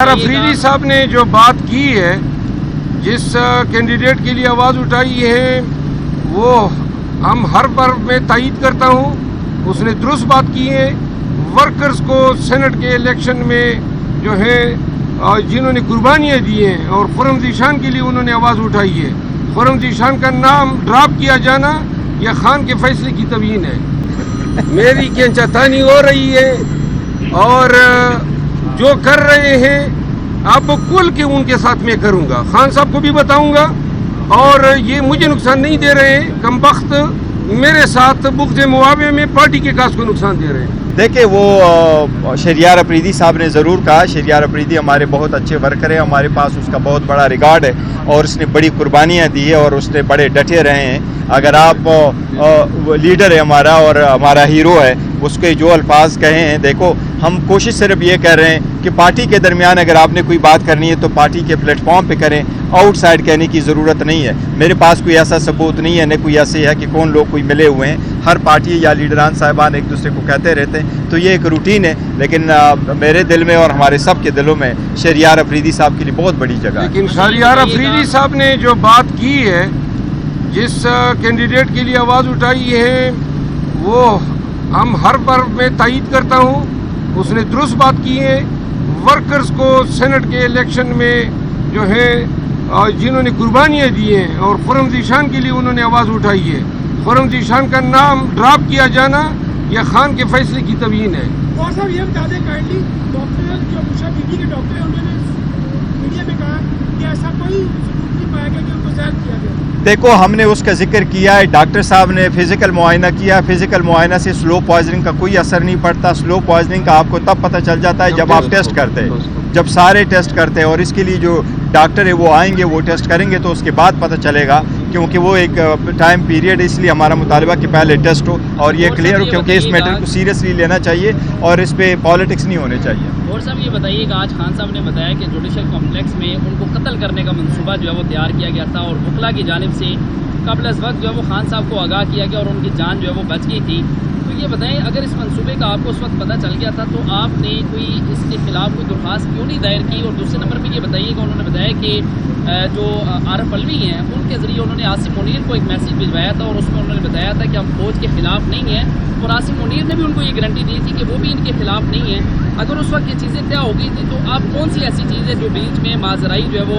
अफरीदी साहब ने जो बात की है, जिस कैंडिडेट के लिए आवाज़ उठाई है, वो हम हर बार में तायीद करता हूँ। उसने दुरुस्त बात की है। वर्कर्स को सेनेट के इलेक्शन में जो है जिन्होंने कुर्बानियाँ दी हैं और खुर्रम ज़ीशान के लिए उन्होंने आवाज़ उठाई है, खुर्रम ज़ीशान का नाम ड्रॉप किया जाना यह खान के फैसले की तवीन है। मेरी खींचातानी हो रही है और जो कर रहे हैं आप कुल के उनके साथ में करूंगा, खान साहब को भी बताऊंगा और ये मुझे नुकसान नहीं दे रहे हैं। कमबख्त मेरे साथ बुग़्ज़ मुआवे में पार्टी के काज को नुकसान दे रहे हैं। देखिए, वो शहरियार अफरीदी साहब ने ज़रूर कहा, शहरियार अफरीदी हमारे बहुत अच्छे वर्कर हैं, हमारे पास उसका बहुत बड़ा रिकॉर्ड है और उसने बड़ी कुर्बानियाँ दी है और उसने बड़े डटे रहे हैं। अगर आप लीडर है हमारा और हमारा हीरो है, उसके जो अल्फाज कहे हैं, देखो हम कोशिश सिर्फ ये कर रहे हैं कि पार्टी के दरमियान अगर आपने कोई बात करनी है तो पार्टी के प्लेटफॉर्म पे करें, आउटसाइड कहने की ज़रूरत नहीं है। मेरे पास कोई ऐसा सबूत नहीं है, न कोई ऐसे है कि कौन लोग कोई मिले हुए हैं। हर पार्टी या लीडरान साहिबान एक दूसरे को कहते रहते हैं, तो ये एक रूटीन है। लेकिन मेरे दिल में और हमारे सब के दिलों में शहरियार अफरीदी साहब के लिए बहुत बड़ी जगह है। लेकिन शहरियार अफरीदी साहब ने जो बात की है, जिस कैंडिडेट के लिए आवाज़ उठाई है, वो हम हर बार में तायीद करता हूँ। उसने दुरुस्त बात की है। वर्कर्स को सेनेट के इलेक्शन में जो है जिन्होंने कुर्बानियाँ दी हैं और खुर्रम ज़ीशान के लिए उन्होंने आवाज़ उठाई है, खुर्रम ज़ीशान का नाम ड्रॉप किया जाना यह खान के फैसले की तवीन है। और साहब ये बता दें काइंडली, डॉक्टर जो बुशरा बीबी के डॉक्टर हैं उन्होंने मीडिया में कहा कि ऐसा कोई सबूत नहीं पाया गया कि उनको ज़हर किया गया। देखो, हमने उसका जिक्र किया है, डॉक्टर साहब ने फिज़िकल मुआयना किया। फिज़िकल मुआयना से स्लो पॉइजनिंग का कोई असर नहीं पड़ता। स्लो पॉइजनिंग का आपको तब पता चल जाता है जब आप टेस्ट करते हैं, जब सारे टेस्ट करते हैं। और इसके लिए जो डॉक्टर है वो आएंगे, वो टेस्ट करेंगे तो उसके बाद पता चलेगा, क्योंकि वो एक टाइम पीरियड है। इसलिए हमारा मुतालबा कि पहले टेस्ट हो और ये क्लियर हो, क्योंकि इस मैटर को सीरियसली लेना चाहिए और इस पर पॉलिटिक्स नहीं होने चाहिए। और साहब ये बताइएगा, आज खान साहब ने बताया कि जुडिशल कॉम्प्लेक्स में उनको कत्ल करने का मंसूबा जो है वो तैयार किया गया था और वकला की जानिब से कबल अज़ वक्त जो है वो खान साहब को आगाह किया गया और उनकी जान जो है वो बच गई थी। तो ये बताएं, अगर इस मंसूबे का आपको उस वक्त पता चल गया था तो आपने कोई इसके खिलाफ कोई दरख्वास्त क्यों नहीं दायर की? और दूसरे नंबर पर ये बताइएगा, उन्होंने बताया कि जो आरफ अलवी हैं उनके ज़रिए उन्होंने आसिम मुनीर को एक मैसेज भिजवाया था और उसमें उन्होंने बताया था कि हम फौज के ख़िलाफ़ नहीं हैं और आसिम मुनीर ने भी उनको ये गारंटी दी थी कि वो भी इनके खिलाफ नहीं है। अगर उस वक्त ये चीज़ें तय हो गई थी तो आप कौन सी ऐसी चीज़ है जो बीच में माजराई जो है वो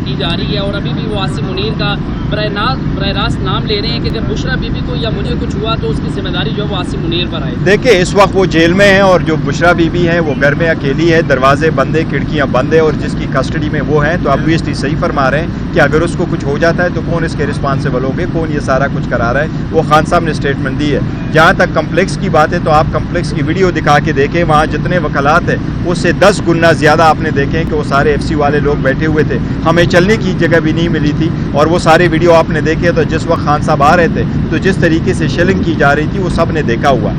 की जा रही है और अभी भी वो आसिम मुनीर का बराह रास्त नाम ले रहे हैं कि अगर बुशरा बीबी को या मुझे कुछ हुआ तो उसकी जिम्मेदारी जो है वो आसिम मुनीर पर आए? देखिए, इस वक्त वो जेल में है और जो बुशरा बीबी है वो घर में अकेली है, दरवाजे बंद है, खिड़कियाँ बंद है और जिसकी कस्टडी में वो है। तो ऑब्वियसली सही फरमा रहे हैं कि अगर उसको कुछ हो जाता है तो कौन इसके रिस्पॉन्सिबल होंगे, कौन ये सारा कुछ करा रहा है। वो खान साहब ने स्टेटमेंट दी है। जहाँ तक कम्प्लेक्स की बात है तो आप कम्प्लेक्स की वीडियो दिखा के देखें, वहाँ जितने वकलात हैं उससे 10 गुना ज़्यादा आपने देखें कि वो सारे FC वाले लोग बैठे हुए थे। हमें चलने की जगह भी नहीं मिली थी और वो सारे वीडियो आपने देखे तो जिस वक्त खान साहब आ रहे थे तो जिस तरीके से शेलिंग की जा रही थी वो सब ने देखा हुआ।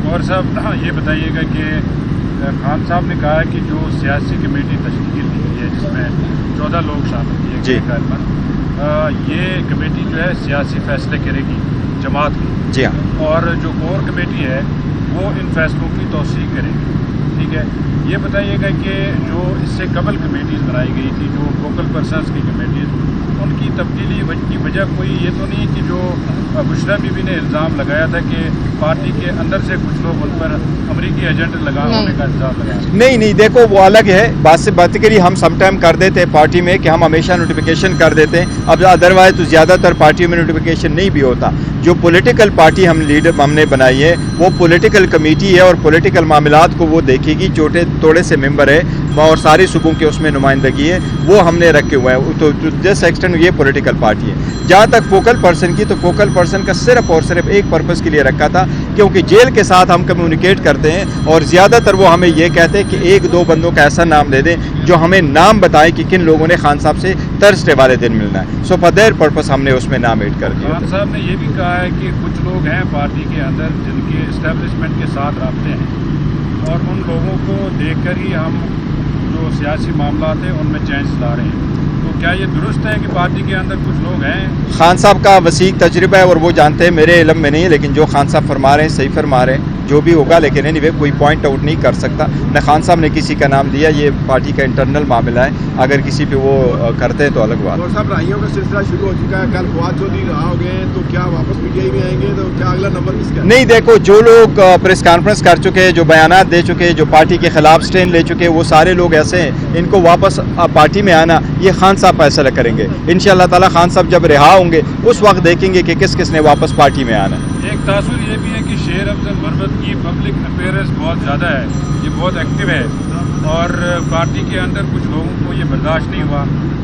और साहब ये बताइएगा कि खान साहब ने कहा है कि जो सियासी कमेटी तश्कील की गई है जिसमें 14 लोग शामिल किए जी, ये कमेटी जो है सियासी फैसले करेगी जमात की। जी हाँ। और जो कोर कमेटी है वो इन फैसलों की तौसीक करेगी। ठीक है, ये बताइएगा कि जो इससे कबल कमेटीज़ बनाई गई थी, जो फोकल पर्सनस की कमेटीज़, उनकी तब्दीली की वजह कोई ये तो नहीं कि जो बुशरा बीबी ने इल्ज़ाम लगाया था कि पार्टी के अंदर से कुछ लोग उन पर अमरीकी एजेंट होने का इल्ज़ाम लगाया? नहीं, देखो वो अलग है। बात से बात करी, हम समटाइम कर देते हैं पार्टी में कि हम हमेशा नोटिफिकेशन कर देते हैं। अब अदरवाइज तो ज़्यादातर पार्टियों में नोटिफिकेशन नहीं भी होता। जो पॉलिटिकल पार्टी हमने बनाई है वो पॉलिटिकल कमेटी है और पॉलिटिकल मामलात को वो देखेगी। छोटे थोड़े से मेंबर है और सारे सूबों के उसमें नुमाइंदगी है, वो हमने रखे हुए हैं। तो जिस एक्सटेंट ये पॉलिटिकल पार्टी है। जहाँ तक फोकल पर्सन की, तो फोकल पर्सन का सिर्फ और सिर्फ एक पर्पज़ के लिए रखा था, क्योंकि जेल के साथ हम कम्युनिकेट करते हैं और ज़्यादातर वो हमें ये कहते हैं कि 1-2 बंदों का ऐसा नाम दे दें जो हमें नाम बताएं कि किन लोगों ने खान साहब से थर्सडे वाले दिन मिलना है। सो फॉर देयर पर्पस हमने उसमें नाम ऐड कर दिया। खान साहब ने ये भी कहा है कि कुछ लोग हैं पार्टी के अंदर जिनके इस्टेब्लिशमेंट के साथ रबते हैं और उन लोगों को देखकर ही हम जो सियासी मामला थे उनमें चेंज ला रहे हैं। तो क्या ये दुरुस्त है कि पार्टी के अंदर कुछ लोग हैं? खान साहब का वसीक तजर्बा है और वो जानते हैं, मेरे इल्म में नहीं, लेकिन जो खान साहब फरमा रहे हैं सही फरमा रहे हैं। جو بھی ہوگا, لیکن اینی وے کوئی پوائنٹ آؤٹ نہیں کر سکتا. نہ خان صاحب نے کسی کا نام لیا, یہ پارٹی کا انٹرنل معاملہ ہے, اگر کسی پہ وہ کرتے ہیں تو الگ بات. ڈاکٹر صاحب, رائیوں کا سلسلہ شروع ہو چکا ہے, کل فواد چودھری رہا ہو گئے, تو کیا واپس پی ٹی آئی میں آئیں گے؟ تو کیا اگلا نمبر کس کا؟ نہیں, دیکھو جو لوگ پریس کانفرنس کر چکے, جو بیانات دے چکے, جو پارٹی کے خلاف سٹینڈ لے چکے, وہ سارے لوگ ایسے ہیں, ان کو واپس پارٹی میں آنا یہ خان صاحب فیصلہ کریں گے. انشاءاللہ تعالی خان صاحب جب رہا ہوں گے اس وقت دیکھیں گے کہ کس کس نے واپس پارٹی میں آنا. ایک تاثر یہ بھی ہے کہ شیر افضل مربت کی پبلک اپیئرنس بہت زیادہ ہے, یہ بہت ایکٹیو ہے, اور پارٹی کے اندر کچھ لوگوں کو یہ برداشت نہیں ہوا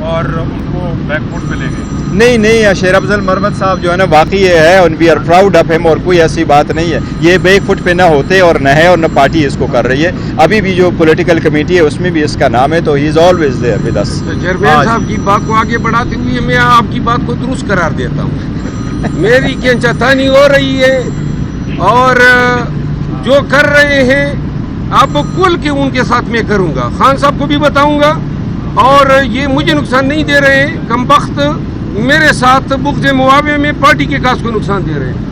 اور ان کو بیک فٹ پہ لے گئے. نہیں, شیر افضل مرمت صاحب جو ہے نا واقعی یہ ہے, and we are proud of him, اور کوئی ایسی بات نہیں ہے. یہ بیک فٹ پہ نہ ہوتے اور نہ ہے, اور نہ پارٹی اس کو کر رہی ہے. ابھی بھی جو پولیٹیکل کمیٹی ہے اس میں بھی اس کا نام ہے, تو he is always there with us. Chairman صاحب کی بات کو آگے بڑھاتے ہوئے میں آپ کی بات کو درست قرار دیتا ہوں. میری کھینچاتانی ہو رہی ہے, اور جو کر رہے ہیں اب کل کے ان کے ساتھ میں کروں گا. خان صاحب کو بھی بتاؤں گا, اور یہ مجھے نقصان نہیں دے رہے ہیں. کم بخت میرے ساتھ بغض معاویہ میں پارٹی کے کاز کو نقصان دے رہے ہیں.